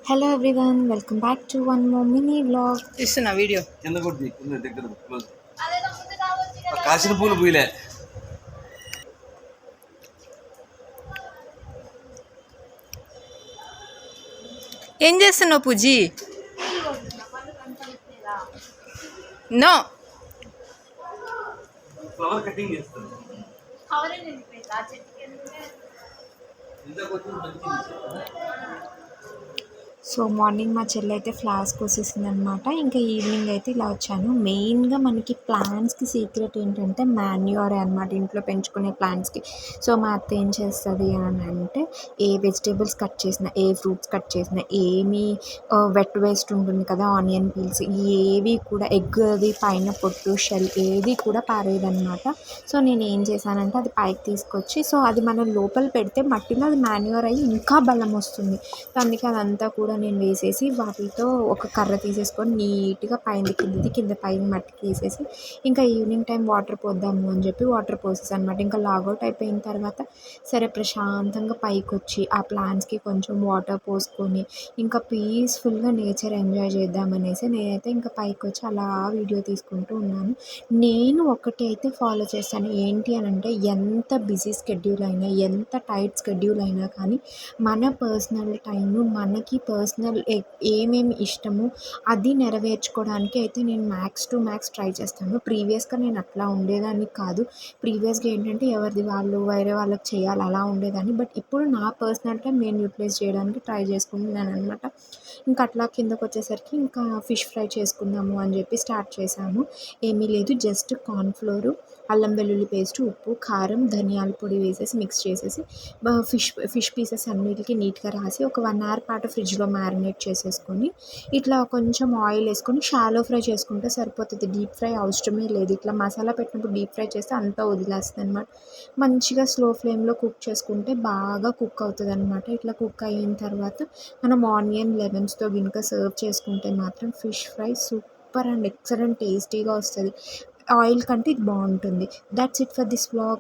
Hello everyone, welcome back to one more mini vlog. ఇస్తున్నా video కింద కొద్ది కింద దగ్గర క్లోజ్ కాసిన పూలు పూయలే ఏం చేస్తున్నావు పూజీ నో ఫ్లవర్ కటింగ్ చేస్తాను ఇందాక వచ్చిన మంచి సో మార్నింగ్ మా చెల్లి అయితే ఫ్లవర్స్ కోసేసింది అనమాట. ఇంకా ఈవినింగ్ అయితే ఇలా వచ్చాను. మెయిన్గా మనకి ప్లాంట్స్కి సీక్రెట్ ఏంటంటే మాన్యూరే అనమాట, ఇంట్లో పెంచుకునే ప్లాంట్స్కి. సో మా అత్త ఏం చేస్తుంది అని అంటే, ఏ వెజిటేబుల్స్ కట్ చేసినా, ఏ ఫ్రూట్స్ కట్ చేసినా, ఏమి వెట్ వేస్ట్ ఉంటుంది కదా, ఆనియన్ పీల్స్, ఏవి కూడా ఎగ్ అది పైన పొట్టు షెల్ ఏది కూడా పారేదనమాట. సో నేను ఏం చేశానంటే అది పైకి తీసుకొచ్చి, సో అది మనం లోపల పెడితే మట్టిలో అది మాన్యూర్ అయ్యి ఇంకా బలం వస్తుంది. సో అందుకే అదంతా కూడా నేను వేసేసి వాటితో ఒక కర్ర తీసేసుకొని నీట్గా పైన కిందది కింద పైన మట్టికి వేసేసి ఇంకా ఈవినింగ్ టైం వాటర్ పోద్దాము అని చెప్పి వాటర్ పోసేసి అనమాట. ఇంకా లాగౌట్ అయిపోయిన తర్వాత సరే ప్రశాంతంగా పైకి వచ్చి ఆ ప్లాంట్స్కి కొంచెం వాటర్ పోసుకొని ఇంకా పీస్ఫుల్గా నేచర్ ఎంజాయ్ చేద్దామనేసి నేనైతే ఇంకా పైకి వచ్చి అలా వీడియో తీసుకుంటూ ఉన్నాను. నేను ఒకటి అయితే ఫాలో చేస్తాను, ఏంటి అని అంటే, ఎంత బిజీ స్కెడ్యూల్ అయినా, ఎంత టైట్ స్కెడ్యూల్ అయినా కానీ మన పర్సనల్ టైము, మనకి పర్సనల్ ఏమేమి ఇష్టమో అది నెరవేర్చుకోవడానికి అయితే నేను మ్యాక్స్ టు మ్యాక్స్ ట్రై చేస్తాను. ప్రీవియస్గా నేను అట్లా ఉండేదాన్ని కాదు. ప్రీవియస్గా ఏంటంటే ఎవరిది వాళ్ళు వేరే వాళ్ళకి చేయాలి అలా ఉండేదాన్ని. బట్ ఇప్పుడు నా పర్సనల్ టైం నేను యూటిలైజ్ చేయడానికి ట్రై చేసుకుంటున్నాను అనమాట. ఇంకా అట్లా కిందకు వచ్చేసరికి ఇంకా ఫిష్ ఫ్రై చేసుకుందాము అని చెప్పి స్టార్ట్ చేశాను. ఏమీ లేదు, జస్ట్ కార్న్‌ఫ్లోరు, అల్లం వెల్లుల్లి పేస్ట్, ఉప్పు, కారం, ధనియాల పొడి వేసేసి మిక్స్ చేసేసి ఫిష్ పీసెస్ అన్నిటికి నీట్గా రాసి ఒక 1 అవర్ పాటు ఫ్రిడ్జ్లో మ్యారినేట్ చేసేసుకొని ఇట్లా కొంచెం ఆయిల్ వేసుకొని షాలో ఫ్రై చేసుకుంటే సరిపోతుంది. డీప్ ఫ్రై అవసరమే లేదు. ఇట్లా మసాలా పెట్టినప్పుడు డీప్ ఫ్రై చేస్తే అంతా వదిలేస్తుంది అనమాట. మంచిగా స్లో ఫ్లేమ్లో కుక్ చేసుకుంటే బాగా కుక్ అవుతుంది అనమాట. ఇట్లా కుక్ అయిన తర్వాత మనం ఆనియన్ లెమన్స్తో కనుక సర్వ్ చేసుకుంటే మాత్రం fish fry super and excellent టేస్టీగా వస్తుంది. ఆయిల్ కంటే ఇది బాగుంటుంది. That's it for this vlog.